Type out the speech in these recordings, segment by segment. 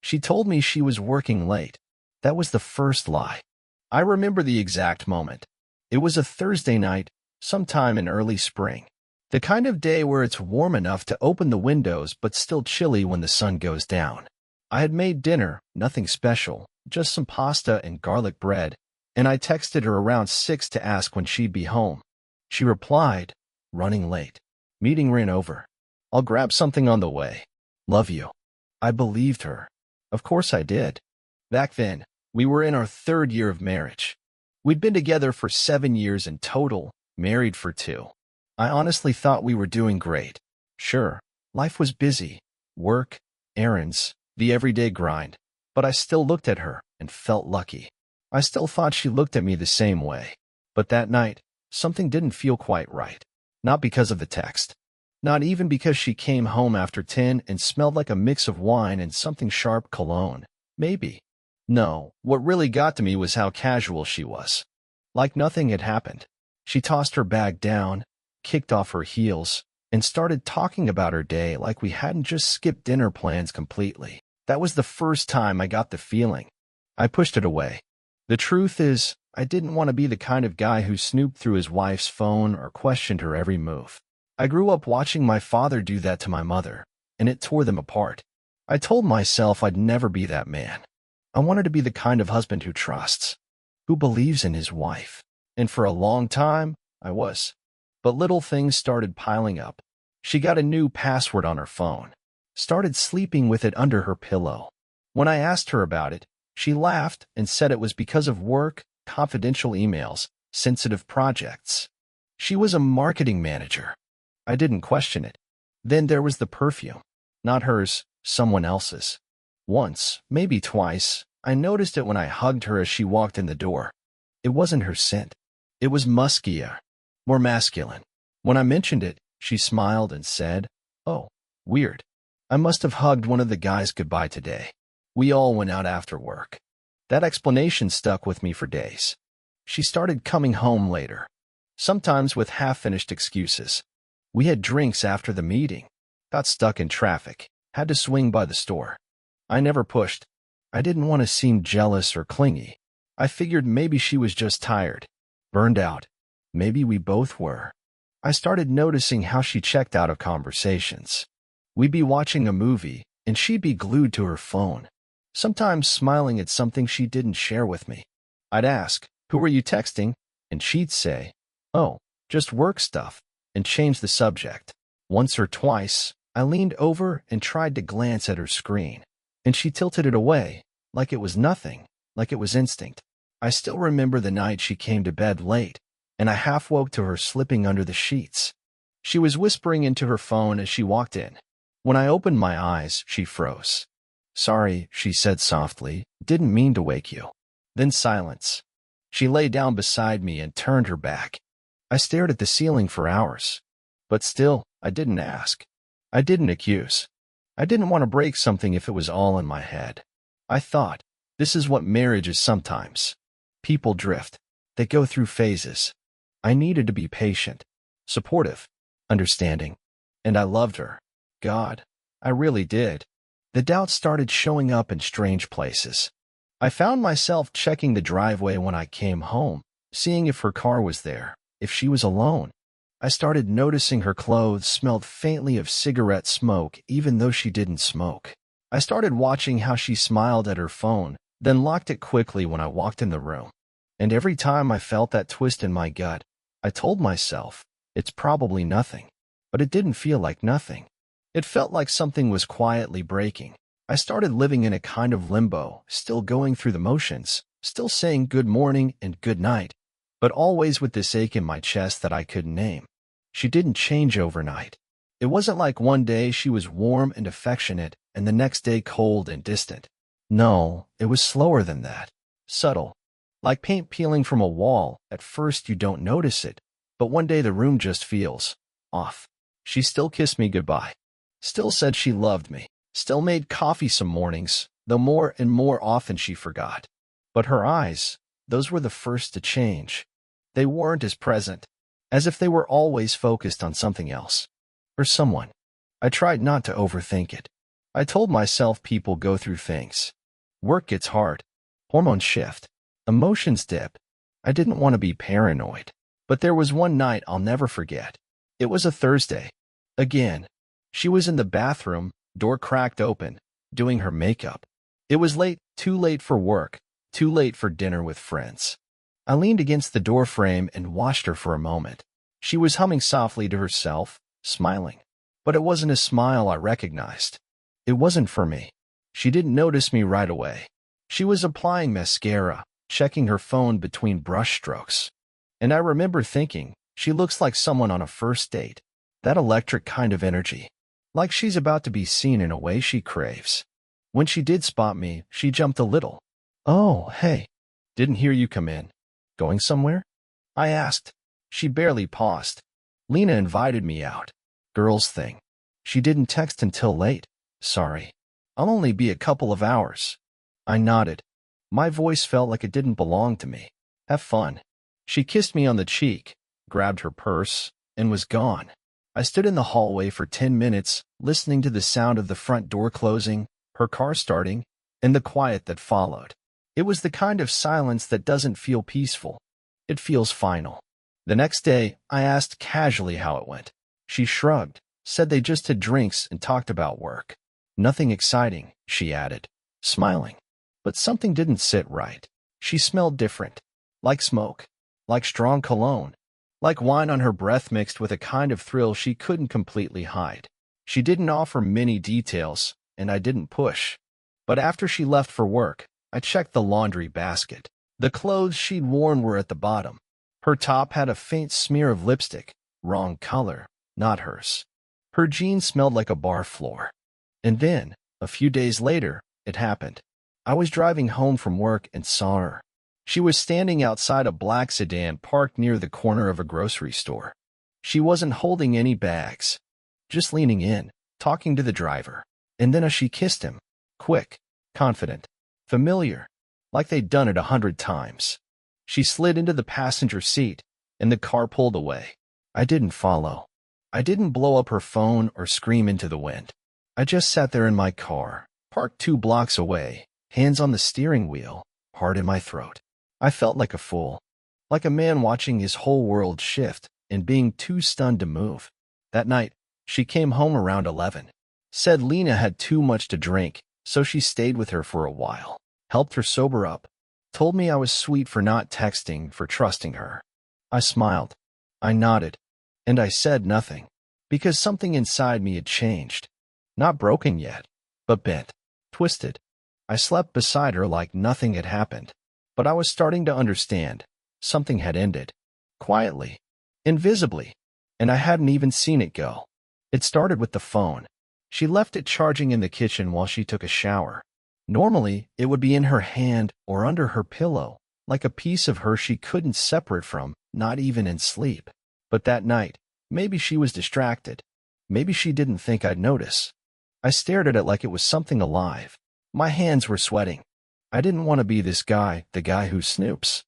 She told me she was working late. That was the first lie. I remember the exact moment. It was a Thursday night, sometime in early spring. The kind of day where it's warm enough to open the windows but still chilly when the sun goes down. I had made dinner, nothing special, just some pasta and garlic bread, and I texted her around 6 to ask when she'd be home. She replied, "Running late. Meeting ran over. I'll grab something on the way. Love you." I believed her. Of course I did. Back then, we were in our 3rd year of marriage. We'd been together for 7 years in total, married for 2. I honestly thought we were doing great. Sure, life was busy. Work, errands, the everyday grind. But I still looked at her and felt lucky. I still thought she looked at me the same way. But that night, something didn't feel quite right. Not because of the text. Not even because she came home after 10 and smelled like a mix of wine and something sharp cologne. Maybe. No, what really got to me was how casual she was. Like nothing had happened. She tossed her bag down, kicked off her heels, and started talking about her day like we hadn't just skipped dinner plans completely. That was the first time I got the feeling. I pushed it away. The truth is, I didn't want to be the kind of guy who snooped through his wife's phone or questioned her every move. I grew up watching my father do that to my mother, and it tore them apart. I told myself I'd never be that man. I wanted to be the kind of husband who trusts, who believes in his wife. And for a long time, I was. But little things started piling up. She got a new password on her phone, started sleeping with it under her pillow. When I asked her about it, she laughed and said it was because of work, confidential emails, sensitive projects. She was a marketing manager. I didn't question it. Then there was the perfume. Not hers, someone else's. Once, maybe twice, I noticed it when I hugged her as she walked in the door. It wasn't her scent. It was muskier, more masculine. When I mentioned it, she smiled and said, "Oh, weird. I must have hugged one of the guys goodbye today. We all went out after work." That explanation stuck with me for days. She started coming home later, sometimes with half-finished excuses. We had drinks after the meeting, got stuck in traffic, had to swing by the store. I never pushed. I didn't want to seem jealous or clingy. I figured maybe she was just tired, burned out. Maybe we both were. I started noticing how she checked out of conversations. We'd be watching a movie, and she'd be glued to her phone, sometimes smiling at something she didn't share with me. I'd ask, "Who were you texting?" And she'd say, "Oh, just work stuff," and change the subject. Once or twice, I leaned over and tried to glance at her screen, and she tilted it away, like it was nothing, like it was instinct. I still remember the night she came to bed late, and I half woke to her slipping under the sheets. She was whispering into her phone as she walked in. When I opened my eyes, she froze. "Sorry," she said softly, "didn't mean to wake you." Then silence. She lay down beside me and turned her back. I stared at the ceiling for hours. But still, I didn't ask. I didn't accuse. I didn't want to break something if it was all in my head. I thought, this is what marriage is sometimes. People drift. They go through phases. I needed to be patient, supportive, understanding. And I loved her. God, I really did. The doubt started showing up in strange places. I found myself checking the driveway when I came home, seeing if her car was there, if she was alone. I started noticing her clothes smelled faintly of cigarette smoke even though she didn't smoke. I started watching how she smiled at her phone, then locked it quickly when I walked in the room. And every time I felt that twist in my gut, I told myself, it's probably nothing. But it didn't feel like nothing. It felt like something was quietly breaking. I started living in a kind of limbo, still going through the motions, still saying good morning and good night, but always with this ache in my chest that I couldn't name. She didn't change overnight. It wasn't like one day she was warm and affectionate and the next day cold and distant. No, it was slower than that. Subtle. Like paint peeling from a wall. At first you don't notice it, but one day the room just feels off. She still kissed me goodbye. Still said she loved me. Still made coffee some mornings, though more and more often she forgot. But her eyes, those were the first to change. They weren't as present, as if they were always focused on something else. Or someone. I tried not to overthink it. I told myself people go through things. Work gets hard. Hormones shift. Emotions dip. I didn't want to be paranoid. But there was one night I'll never forget. It was a Thursday. Again. She was in the bathroom, door cracked open, doing her makeup. It was late, too late for work, too late for dinner with friends. I leaned against the door frame and watched her for a moment. She was humming softly to herself, smiling. But it wasn't a smile I recognized. It wasn't for me. She didn't notice me right away. She was applying mascara, checking her phone between brush strokes. And I remember thinking, she looks like someone on a first date. That electric kind of energy. Like she's about to be seen in a way she craves. When she did spot me, she jumped a little. "Oh, hey. Didn't hear you come in. Going somewhere?" I asked. She barely paused. "Lena invited me out. Girls thing. She didn't text until late. Sorry. I'll only be a couple of hours." I nodded. My voice felt like it didn't belong to me. "Have fun." She kissed me on the cheek, grabbed her purse, and was gone. I stood in the hallway for 10 minutes, listening to the sound of the front door closing, her car starting, and the quiet that followed. It was the kind of silence that doesn't feel peaceful. It feels final. The next day, I asked casually how it went. She shrugged, said they just had drinks and talked about work. "Nothing exciting," she added, smiling. But something didn't sit right. She smelled different. Like smoke. Like strong cologne. Like wine on her breath mixed with a kind of thrill she couldn't completely hide. She didn't offer many details, and I didn't push. But after she left for work, I checked the laundry basket. The clothes she'd worn were at the bottom. Her top had a faint smear of lipstick. Wrong color, not hers. Her jeans smelled like a bar floor. And then, a few days later, it happened. I was driving home from work and saw her. She was standing outside a black sedan parked near the corner of a grocery store. She wasn't holding any bags, just leaning in, talking to the driver. And then as she kissed him, quick, confident, familiar, like they'd done it 100 times. She slid into the passenger seat, and the car pulled away. I didn't follow. I didn't blow up her phone or scream into the wind. I just sat there in my car, parked 2 blocks away, hands on the steering wheel, heart in my throat. I felt like a fool, like a man watching his whole world shift and being too stunned to move. That night, she came home around 11. Said Lena had too much to drink, so she stayed with her for a while, helped her sober up, told me I was sweet for not texting, for trusting her. I smiled. I nodded. And I said nothing, because something inside me had changed. Not broken yet, but bent, twisted. I slept beside her like nothing had happened. But I was starting to understand. Something had ended. Quietly. Invisibly. And I hadn't even seen it go. It started with the phone. She left it charging in the kitchen while she took a shower. Normally, it would be in her hand or under her pillow, like a piece of her she couldn't separate from, not even in sleep. But that night, maybe she was distracted. Maybe she didn't think I'd notice. I stared at it like it was something alive. My hands were sweating. I didn't want to be this guy, the guy who snoops.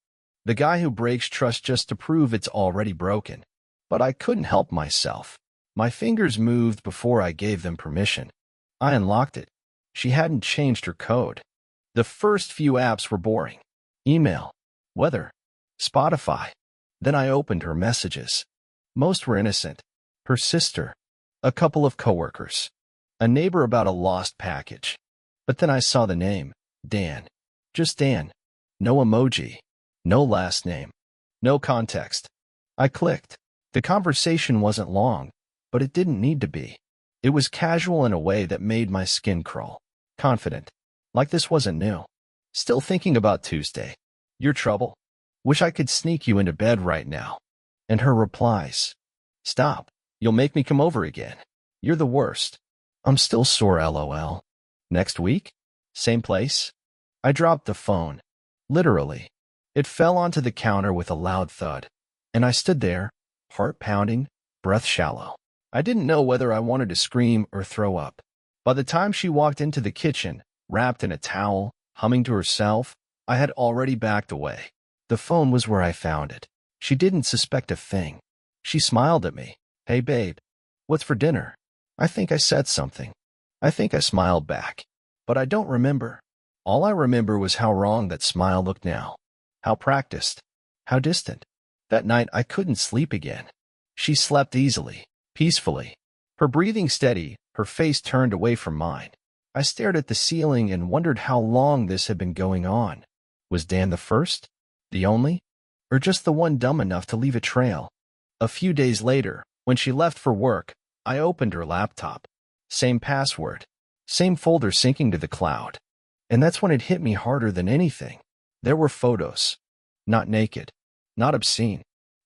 The guy who breaks trust just to prove it's already broken. But I couldn't help myself. My fingers moved before I gave them permission. I unlocked it. She hadn't changed her code. The first few apps were boring. Email, weather, Spotify. Then I opened her messages. Most were innocent. Her sister, a couple of coworkers, a neighbor about a lost package. But then I saw the name, Dan. Just Dan. No emoji. No last name. No context. I clicked. The conversation wasn't long, but it didn't need to be. It was casual in a way that made my skin crawl. Confident. Like this wasn't new. Still thinking about Tuesday. Your trouble? Wish I could sneak you into bed right now. And her replies. Stop. You'll make me come over again. You're the worst. I'm still sore, LOL. Next week? Same place? I dropped the phone. Literally. It fell onto the counter with a loud thud. And I stood there, heart pounding, breath shallow. I didn't know whether I wanted to scream or throw up. By the time she walked into the kitchen, wrapped in a towel, humming to herself, I had already backed away. The phone was where I found it. She didn't suspect a thing. She smiled at me. Hey babe, what's for dinner? I think I said something. I think I smiled back, but I don't remember. All I remember was how wrong that smile looked now, how practiced, how distant. That night I couldn't sleep again. She slept easily, peacefully, her breathing steady, her face turned away from mine. I stared at the ceiling and wondered how long this had been going on. Was Dan the first? The only? Or just the one dumb enough to leave a trail? A few days later, when she left for work, I opened her laptop. Same password, same folder syncing to the cloud. And that's when it hit me harder than anything. There were photos. Not naked, not obscene,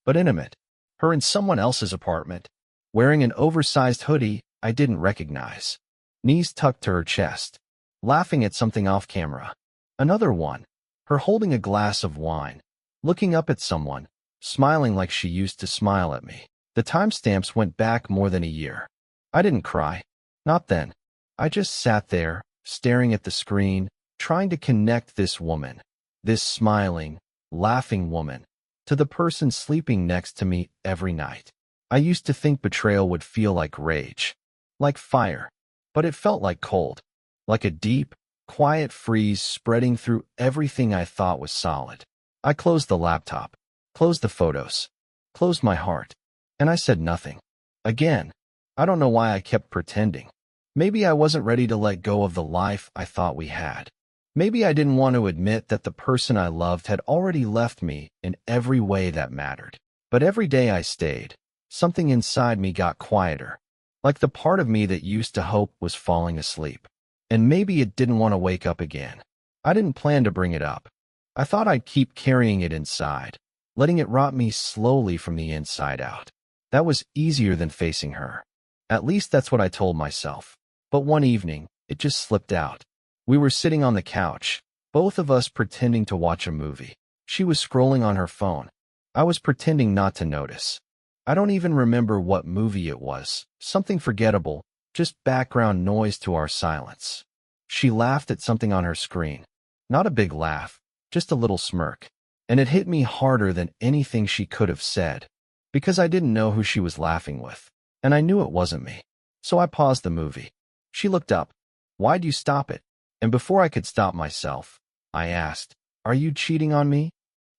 but intimate. Her in someone else's apartment, wearing an oversized hoodie I didn't recognize. Knees tucked to her chest, laughing at something off camera. Another one, her holding a glass of wine, looking up at someone, smiling like she used to smile at me. The timestamps went back more than a year. I didn't cry. Not then. I just sat there, staring at the screen, trying to connect this woman, this smiling, laughing woman, to the person sleeping next to me every night. I used to think betrayal would feel like rage, like fire, but it felt like cold, like a deep, quiet freeze spreading through everything I thought was solid. I closed the laptop, closed the photos, closed my heart, and I said nothing. Again, I don't know why I kept pretending. Maybe I wasn't ready to let go of the life I thought we had. Maybe I didn't want to admit that the person I loved had already left me in every way that mattered. But every day I stayed, something inside me got quieter, like the part of me that used to hope was falling asleep. And maybe it didn't want to wake up again. I didn't plan to bring it up. I thought I'd keep carrying it inside, letting it rot me slowly from the inside out. That was easier than facing her. At least that's what I told myself. But one evening, it just slipped out. We were sitting on the couch, both of us pretending to watch a movie. She was scrolling on her phone. I was pretending not to notice. I don't even remember what movie it was. Something forgettable, just background noise to our silence. She laughed at something on her screen. Not a big laugh, just a little smirk. And it hit me harder than anything she could have said, because I didn't know who she was laughing with, and I knew it wasn't me. So I paused the movie. She looked up. "Why'd you stop it?" And before I could stop myself, I asked, "Are you cheating on me?"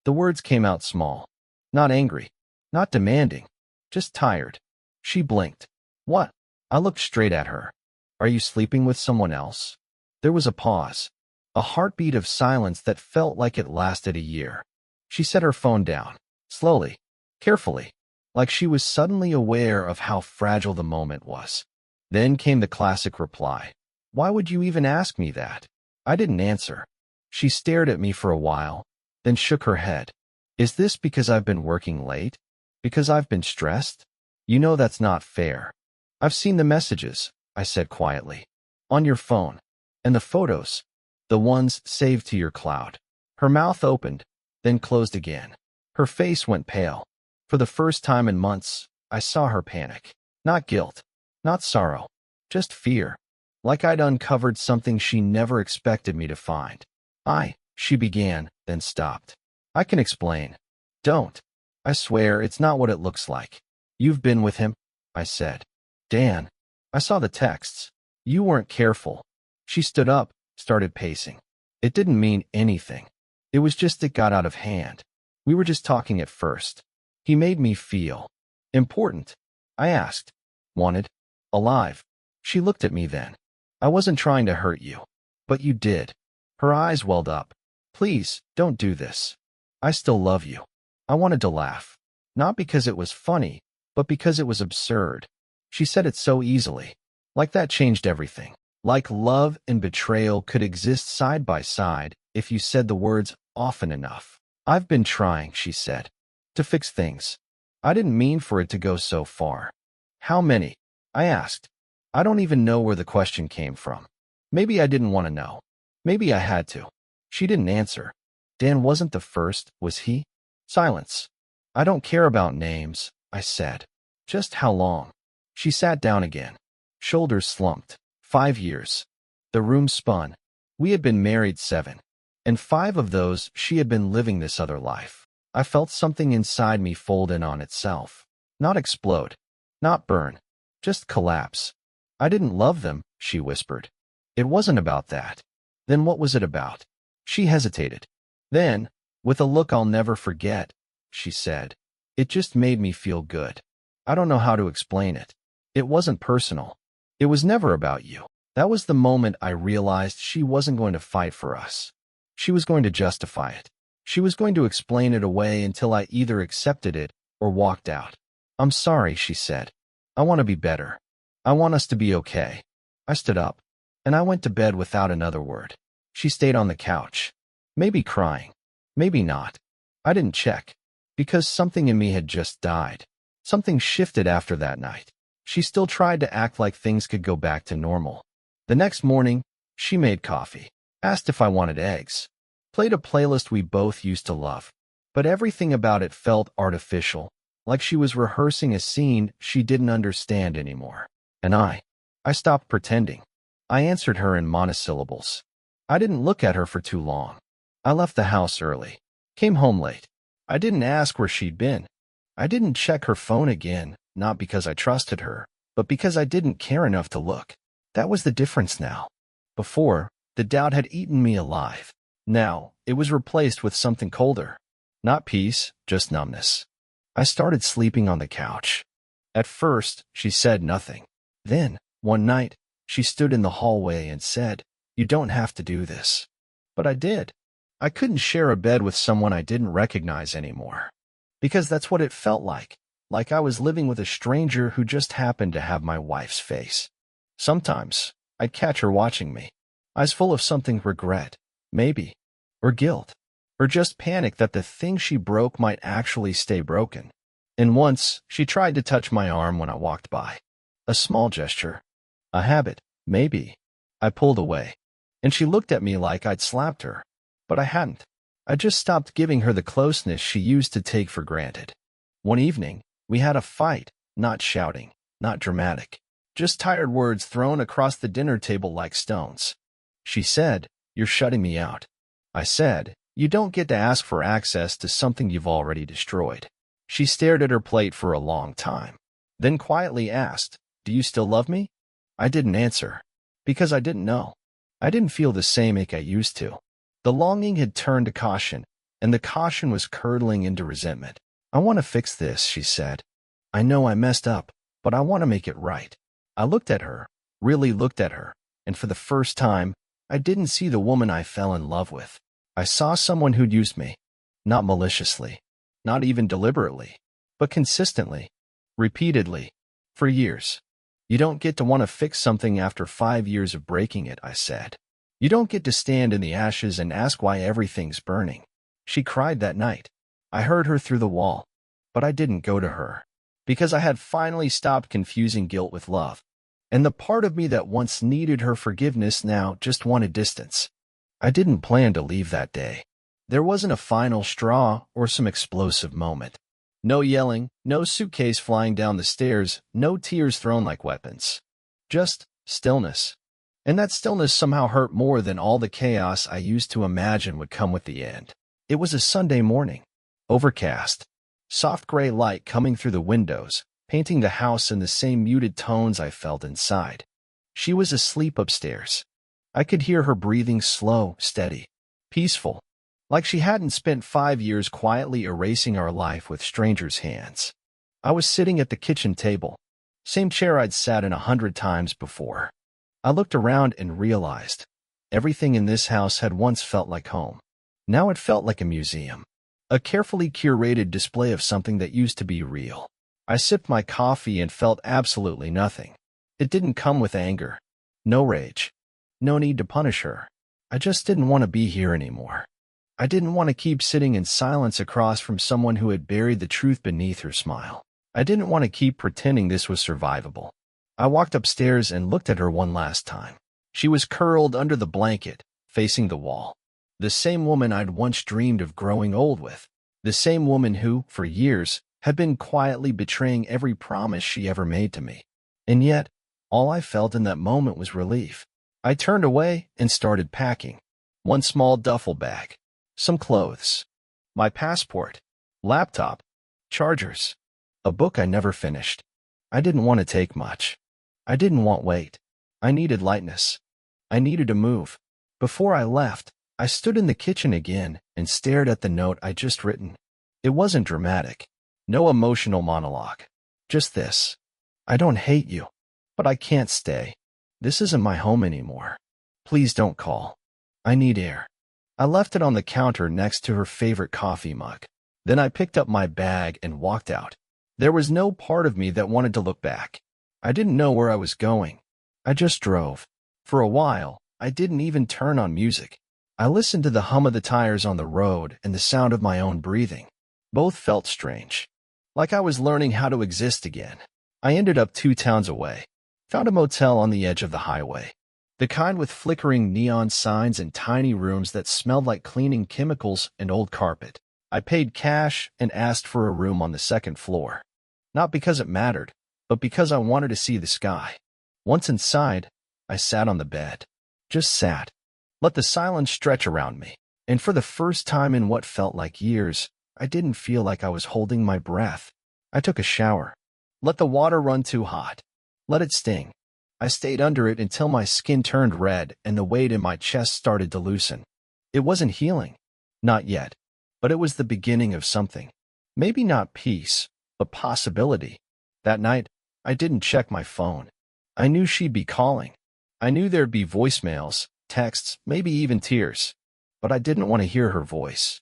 The words came out small. Not angry, not demanding, just tired. She blinked. "What?" I looked straight at her. "Are you sleeping with someone else?" There was a pause, a heartbeat of silence that felt like it lasted a year. She set her phone down, slowly, carefully, like she was suddenly aware of how fragile the moment was. Then came the classic reply. "Why would you even ask me that?" I didn't answer. She stared at me for a while, then shook her head. "Is this because I've been working late? Because I've been stressed? You know that's not fair." "I've seen the messages," I said quietly. "On your phone. And the photos. The ones saved to your cloud." Her mouth opened, then closed again. Her face went pale. For the first time in months, I saw her panic. Not guilt, not sorrow, just fear. Like I'd uncovered something she never expected me to find. She began, then stopped. "I can explain." "Don't. I swear it's not what it looks like." "You've been with him," I said. "Dan." "I saw the texts. You weren't careful." She stood up, started pacing. "It didn't mean anything. It was just it got out of hand. We were just talking at first. He made me feel important." I asked. "Wanted? Alive?" She looked at me then. "I wasn't trying to hurt you. But you did." Her eyes welled up. "Please, don't do this. I still love you." I wanted to laugh. Not because it was funny, but because it was absurd. She said it so easily. Like that changed everything. Like love and betrayal could exist side by side if you said the words often enough. "I've been trying," she said, "to fix things. I didn't mean for it to go so far." "How many?" I asked. I don't even know where the question came from. Maybe I didn't want to know. Maybe I had to. She didn't answer. "Dan wasn't the first, was he?" Silence. "I don't care about names," I said. "Just how long?" She sat down again. Shoulders slumped. 5 years. The room spun. We had been married 7. And 5 of those she had been living this other life. I felt something inside me fold in on itself. Not explode. Not burn. Just collapse. I didn't love them, she whispered. It wasn't about that. Then what was it about? She hesitated. Then, with a look I'll never forget, she said, it just made me feel good. I don't know how to explain it. It wasn't personal. It was never about you. That was the moment I realized she wasn't going to fight for us. She was going to justify it. She was going to explain it away until I either accepted it or walked out. I'm sorry, she said. I want to be better. I want us to be okay. I stood up, and I went to bed without another word. She stayed on the couch. Maybe crying. Maybe not. I didn't check, because something in me had just died. Something shifted after that night. She still tried to act like things could go back to normal. The next morning, she made coffee, asked if I wanted eggs, played a playlist we both used to love. But everything about it felt artificial, like she was rehearsing a scene she didn't understand anymore. And I stopped pretending. I answered her in monosyllables. I didn't look at her for too long. I left the house early, came home late. I didn't ask where she'd been. I didn't check her phone again, not because I trusted her, but because I didn't care enough to look. That was the difference now. Before, the doubt had eaten me alive. Now, it was replaced with something colder. Not peace, just numbness. I started sleeping on the couch. At first, she said nothing. Then, one night, she stood in the hallway and said, "You don't have to do this." But I did. I couldn't share a bed with someone I didn't recognize anymore. Because that's what it felt like I was living with a stranger who just happened to have my wife's face. Sometimes, I'd catch her watching me, eyes full of something regret, maybe, or guilt, or just panic that the thing she broke might actually stay broken. And once, she tried to touch my arm when I walked by. A small gesture. A habit, maybe. I pulled away, and she looked at me like I'd slapped her. But I hadn't. I just stopped giving her the closeness she used to take for granted. One evening, we had a fight, not shouting, not dramatic, just tired words thrown across the dinner table like stones. She said, "You're shutting me out." I said, "You don't get to ask for access to something you've already destroyed." She stared at her plate for a long time, then quietly asked, "Do you still love me?" I didn't answer, because I didn't know. I didn't feel the same ache I used to. The longing had turned to caution, and the caution was curdling into resentment. "I want to fix this," she said. "I know I messed up, but I want to make it right." I looked at her, really looked at her, and for the first time, I didn't see the woman I fell in love with. I saw someone who'd used me, not maliciously, not even deliberately, but consistently, repeatedly, for years. "You don't get to want to fix something after 5 years of breaking it," I said. "You don't get to stand in the ashes and ask why everything's burning." She cried that night. I heard her through the wall, but I didn't go to her, because I had finally stopped confusing guilt with love. And the part of me that once needed her forgiveness now just wanted distance. I didn't plan to leave that day. There wasn't a final straw or some explosive moment. No yelling, no suitcase flying down the stairs, no tears thrown like weapons. Just stillness. And that stillness somehow hurt more than all the chaos I used to imagine would come with the end. It was a Sunday morning. Overcast. Soft gray light coming through the windows, painting the house in the same muted tones I felt inside. She was asleep upstairs. I could hear her breathing slow, steady, peaceful, like she hadn't spent 5 years quietly erasing our life with strangers' hands. I was sitting at the kitchen table, same chair I'd sat in 100 times before. I looked around and realized everything in this house had once felt like home. Now it felt like a museum, a carefully curated display of something that used to be real. I sipped my coffee and felt absolutely nothing. It didn't come with anger, no rage, no need to punish her. I just didn't want to be here anymore. I didn't want to keep sitting in silence across from someone who had buried the truth beneath her smile. I didn't want to keep pretending this was survivable. I walked upstairs and looked at her one last time. She was curled under the blanket, facing the wall. The same woman I'd once dreamed of growing old with. The same woman who, for years, had been quietly betraying every promise she ever made to me. And yet, all I felt in that moment was relief. I turned away and started packing. One small duffel bag, some clothes, my passport, laptop, chargers, a book I never finished. I didn't want to take much. I didn't want weight. I needed lightness. I needed to move. Before I left, I stood in the kitchen again and stared at the note I'd just written. It wasn't dramatic. No emotional monologue. Just this. I don't hate you, but I can't stay. This isn't my home anymore. Please don't call. I need air. I left it on the counter next to her favorite coffee mug. Then I picked up my bag and walked out. There was no part of me that wanted to look back. I didn't know where I was going. I just drove. For a while, I didn't even turn on music. I listened to the hum of the tires on the road and the sound of my own breathing. Both felt strange. Like I was learning how to exist again. I ended up 2 towns away. Found a motel on the edge of the highway. The kind with flickering neon signs and tiny rooms that smelled like cleaning chemicals and old carpet. I paid cash and asked for a room on the 2nd floor. Not because it mattered, but because I wanted to see the sky. Once inside, I sat on the bed. Just sat. Let the silence stretch around me. And for the first time in what felt like years, I didn't feel like I was holding my breath. I took a shower. Let the water run too hot. Let it sting. I stayed under it until my skin turned red and the weight in my chest started to loosen. It wasn't healing. Not yet. But it was the beginning of something. Maybe not peace, but possibility. That night, I didn't check my phone. I knew she'd be calling. I knew there'd be voicemails, texts, maybe even tears. But I didn't want to hear her voice.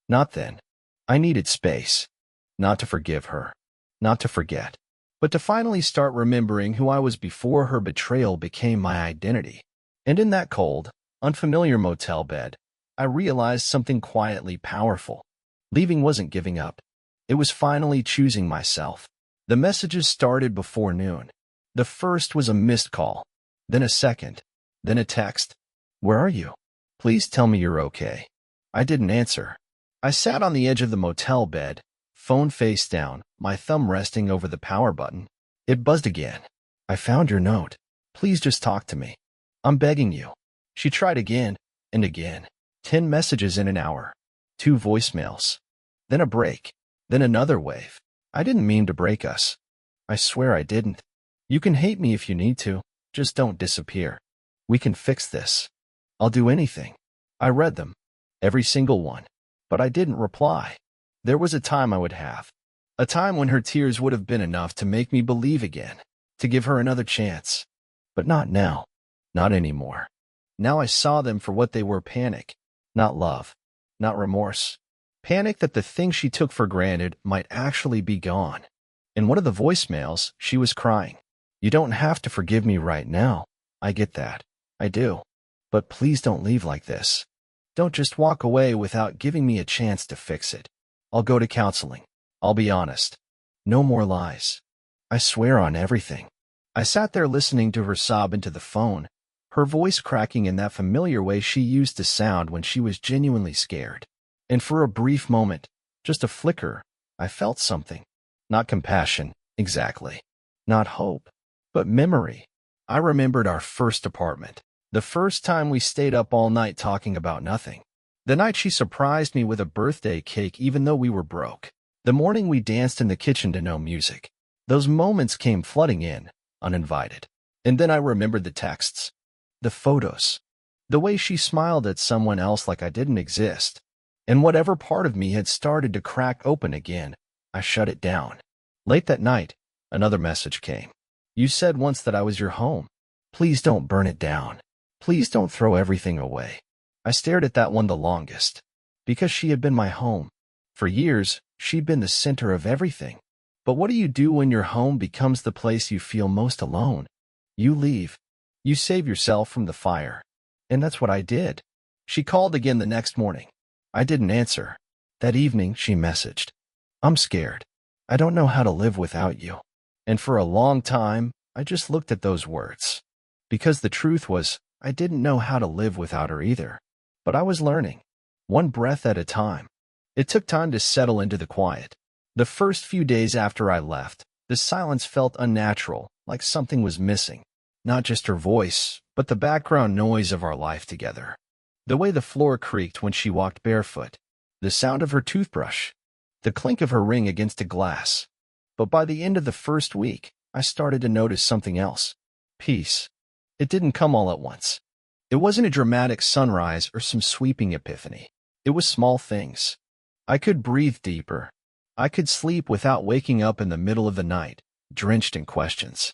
Not then. I needed space. Not to forgive her. Not to forget. But to finally start remembering who I was before her betrayal became my identity. And in that cold, unfamiliar motel bed, I realized something quietly powerful. Leaving wasn't giving up. It was finally choosing myself. The messages started before noon. The first was a missed call, then a second, then a text. Where are you? Please tell me you're okay. I didn't answer. I sat on the edge of the motel bed, phone face down, my thumb resting over the power button. It buzzed again. I found your note. Please just talk to me. I'm begging you. She tried again and again. 10 messages in an hour. 2 voicemails. Then a break. Then another wave. I didn't mean to break us. I swear I didn't. You can hate me if you need to. Just don't disappear. We can fix this. I'll do anything. I read them. Every single one. But I didn't reply. There was a time I would have. A time when her tears would have been enough to make me believe again. To give her another chance. But not now. Not anymore. Now I saw them for what they were: panic. Not love. Not remorse. Panic that the thing she took for granted might actually be gone. In one of the voicemails, she was crying. You don't have to forgive me right now. I get that. I do. But please don't leave like this. Don't just walk away without giving me a chance to fix it. I'll go to counseling. I'll be honest. No more lies. I swear on everything. I sat there listening to her sob into the phone, her voice cracking in that familiar way she used to sound when she was genuinely scared. And for a brief moment, just a flicker, I felt something. Not compassion, exactly. Not hope, but memory. I remembered our first apartment. The first time we stayed up all night talking about nothing. The night she surprised me with a birthday cake even though we were broke. The morning we danced in the kitchen to no music. Those moments came flooding in, uninvited. And then I remembered the texts. The photos. The way she smiled at someone else like I didn't exist. And whatever part of me had started to crack open again, I shut it down. Late that night, another message came. You said once that I was your home. Please don't burn it down. Please don't throw everything away. I stared at that one the longest. Because she had been my home. For years, she'd been the center of everything. But what do you do when your home becomes the place you feel most alone? You leave. You save yourself from the fire. And that's what I did. She called again the next morning. I didn't answer. That evening, she messaged. I'm scared. I don't know how to live without you. And for a long time, I just looked at those words. Because the truth was, I didn't know how to live without her either. But I was learning. One breath at a time. It took time to settle into the quiet. The first few days after I left, the silence felt unnatural, like something was missing. Not just her voice, but the background noise of our life together. The way the floor creaked when she walked barefoot. The sound of her toothbrush. The clink of her ring against a glass. But by the end of the first week, I started to notice something else. Peace. It didn't come all at once. It wasn't a dramatic sunrise or some sweeping epiphany. It was small things. I could breathe deeper. I could sleep without waking up in the middle of the night, drenched in questions.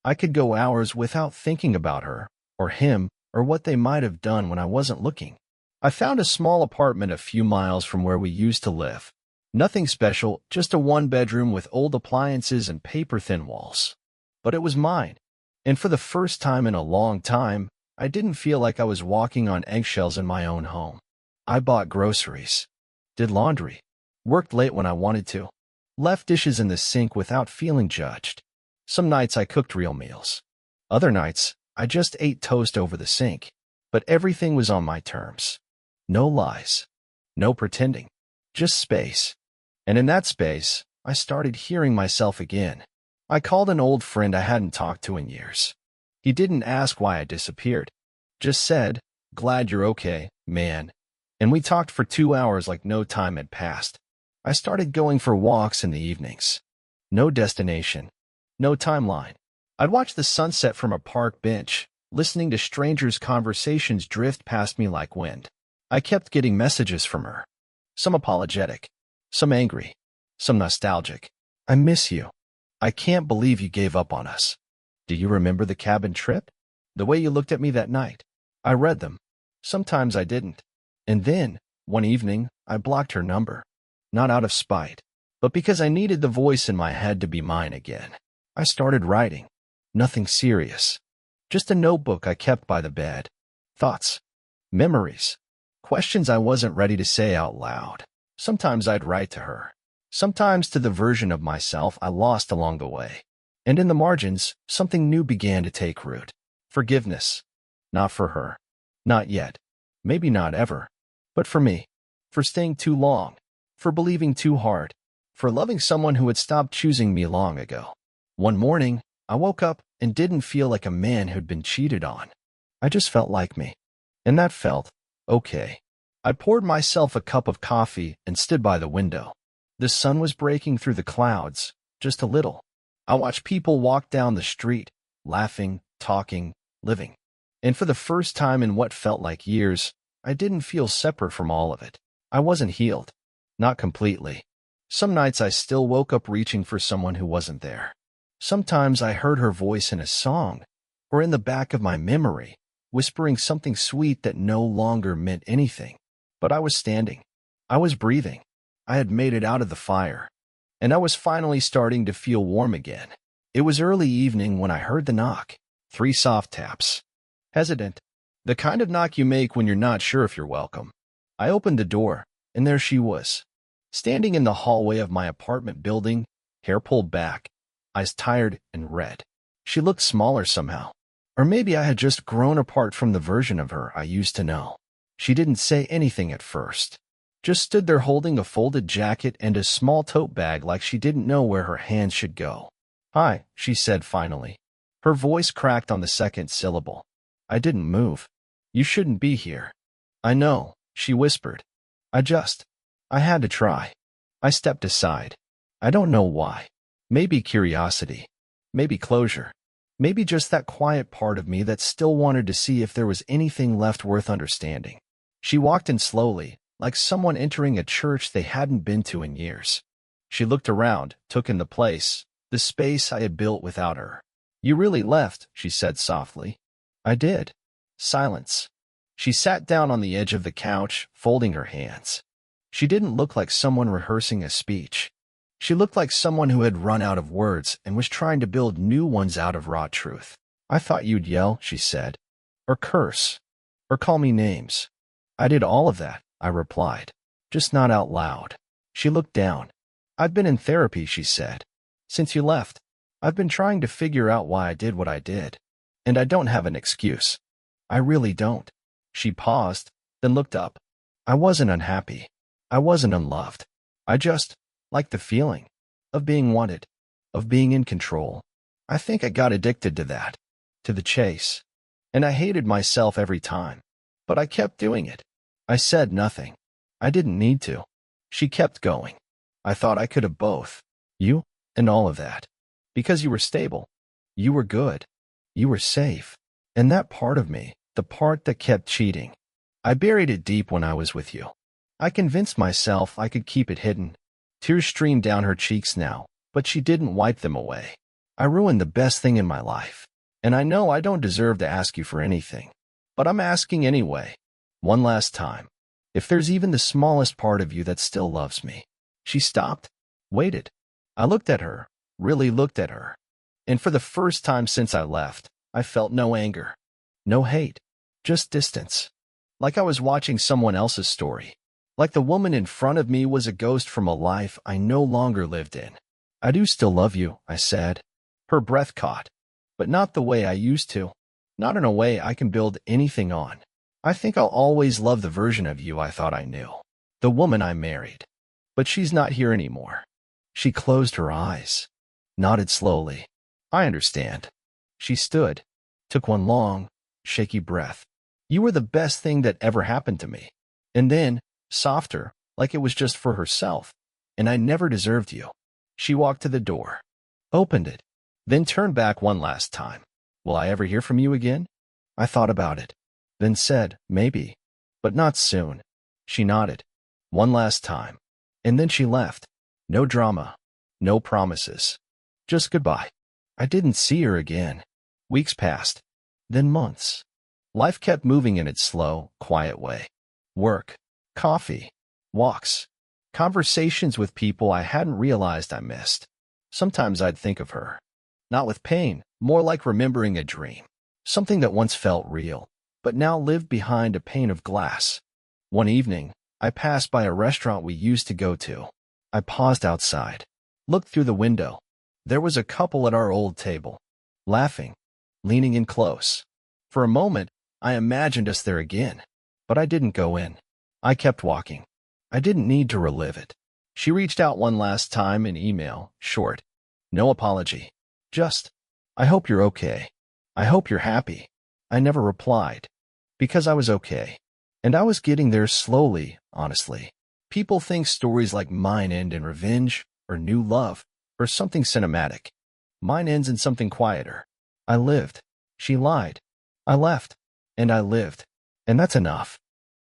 I could go hours without thinking about her, or him, or what they might have done when I wasn't looking. I found a small apartment a few miles from where we used to live. Nothing special, just a one-bedroom with old appliances and paper-thin walls. But it was mine. And for the first time in a long time, I didn't feel like I was walking on eggshells in my own home. I bought groceries, did laundry, worked late when I wanted to, left dishes in the sink without feeling judged. Some nights I cooked real meals. Other nights, I just ate toast over the sink. But everything was on my terms. No lies. No pretending. Just space. And in that space, I started hearing myself again. I called an old friend I hadn't talked to in years. He didn't ask why I disappeared. Just said, "Glad you're okay, man." And we talked for 2 hours like no time had passed. I started going for walks in the evenings. No destination. No timeline. I'd watch the sunset from a park bench, listening to strangers' conversations drift past me like wind. I kept getting messages from her. Some apologetic. Some angry. Some nostalgic. "I miss you. I can't believe you gave up on us. Do you remember the cabin trip? The way you looked at me that night?" I read them. Sometimes I didn't. And then, one evening, I blocked her number. Not out of spite, but because I needed the voice in my head to be mine again. I started writing. Nothing serious. Just a notebook I kept by the bed. Thoughts. Memories. Questions I wasn't ready to say out loud. Sometimes I'd write to her. Sometimes to the version of myself I lost along the way. And in the margins, something new began to take root. Forgiveness. Not for her. Not yet. Maybe not ever. But for me. For staying too long. For believing too hard. For loving someone who had stopped choosing me long ago. One morning, I woke up and didn't feel like a man who'd been cheated on. I just felt like me. And that felt okay. I poured myself a cup of coffee and stood by the window. The sun was breaking through the clouds, just a little. I watched people walk down the street, laughing, talking, living. And for the first time in what felt like years, I didn't feel separate from all of it. I wasn't healed. Not completely. Some nights I still woke up reaching for someone who wasn't there. Sometimes I heard her voice in a song, or in the back of my memory, whispering something sweet that no longer meant anything. But I was standing. I was breathing. I had made it out of the fire. And I was finally starting to feel warm again. It was early evening when I heard the knock. 3 soft taps. Hesitant. The kind of knock you make when you're not sure if you're welcome. I opened the door, and there she was. Standing in the hallway of my apartment building, hair pulled back, eyes tired and red. She looked smaller somehow. Or maybe I had just grown apart from the version of her I used to know. She didn't say anything at first. Just stood there holding a folded jacket and a small tote bag like she didn't know where her hands should go. "Hi," she said finally. Her voice cracked on the second syllable. I didn't move. "You shouldn't be here." "I know," she whispered. I had to try. I stepped aside. I don't know why. Maybe curiosity. Maybe closure. Maybe just that quiet part of me that still wanted to see if there was anything left worth understanding. She walked in slowly, like someone entering a church they hadn't been to in years. She looked around, took in the place, the space I had built without her. "You really left," she said softly. "I did." Silence. She sat down on the edge of the couch, folding her hands. She didn't look like someone rehearsing a speech. She looked like someone who had run out of words and was trying to build new ones out of raw truth. "I thought you'd yell," she said. "Or curse. Or call me names." "I did all of that," I replied. "Just not out loud." She looked down. "I've been in therapy," she said. "Since you left. I've been trying to figure out why I did what I did. And I don't have an excuse. I really don't." She paused, then looked up. "I wasn't unhappy. I wasn't unloved. I just liked the feeling of being wanted, of being in control. I think I got addicted to that, to the chase. And I hated myself every time. But I kept doing it. I said nothing. I didn't need to." She kept going. "I thought I could have both. You and all of that. Because you were stable. You were good. You were safe. And that part of me, the part that kept cheating, I buried it deep when I was with you. I convinced myself I could keep it hidden. Tears streamed down her cheeks now, but she didn't wipe them away. I ruined the best thing in my life. And I know I don't deserve to ask you for anything. But I'm asking anyway. One last time. If there's even the smallest part of you that still loves me. She stopped, waited. I looked at her, really looked at her. And for the first time since I left, I felt no anger, no hate, just distance. Like I was watching someone else's story. Like the woman in front of me was a ghost from a life I no longer lived in. I do still love you, I said. Her breath caught. But not the way I used to. Not in a way I can build anything on. I think I'll always love the version of you I thought I knew. The woman I married. But she's not here anymore. She closed her eyes. Nodded slowly. I understand. She stood. Took one long, shaky breath. You were the best thing that ever happened to me. And then, softer, like it was just for herself. And I never deserved you. She walked to the door. Opened it. Then turned back one last time. Will I ever hear from you again? I thought about it. Then said, maybe. But not soon. She nodded. One last time. And then she left. No drama. No promises. Just goodbye. I didn't see her again. Weeks passed. Then months. Life kept moving in its slow, quiet way. Work. Coffee. Walks. Conversations with people I hadn't realized I missed. Sometimes I'd think of her. Not with pain, more like remembering a dream. Something that once felt real, but now lived behind a pane of glass. One evening, I passed by a restaurant we used to go to. I paused outside, looked through the window. There was a couple at our old table, laughing, leaning in close. For a moment, I imagined us there again, but I didn't go in. I kept walking. I didn't need to relive it. She reached out one last time in email, short. No apology. Just, I hope you're okay. I hope you're happy. I never replied. Because I was okay. And I was getting there slowly, honestly. People think stories like mine end in revenge, or new love, or something cinematic. Mine ends in something quieter. I lived. She lied. I left. And I lived. And that's enough.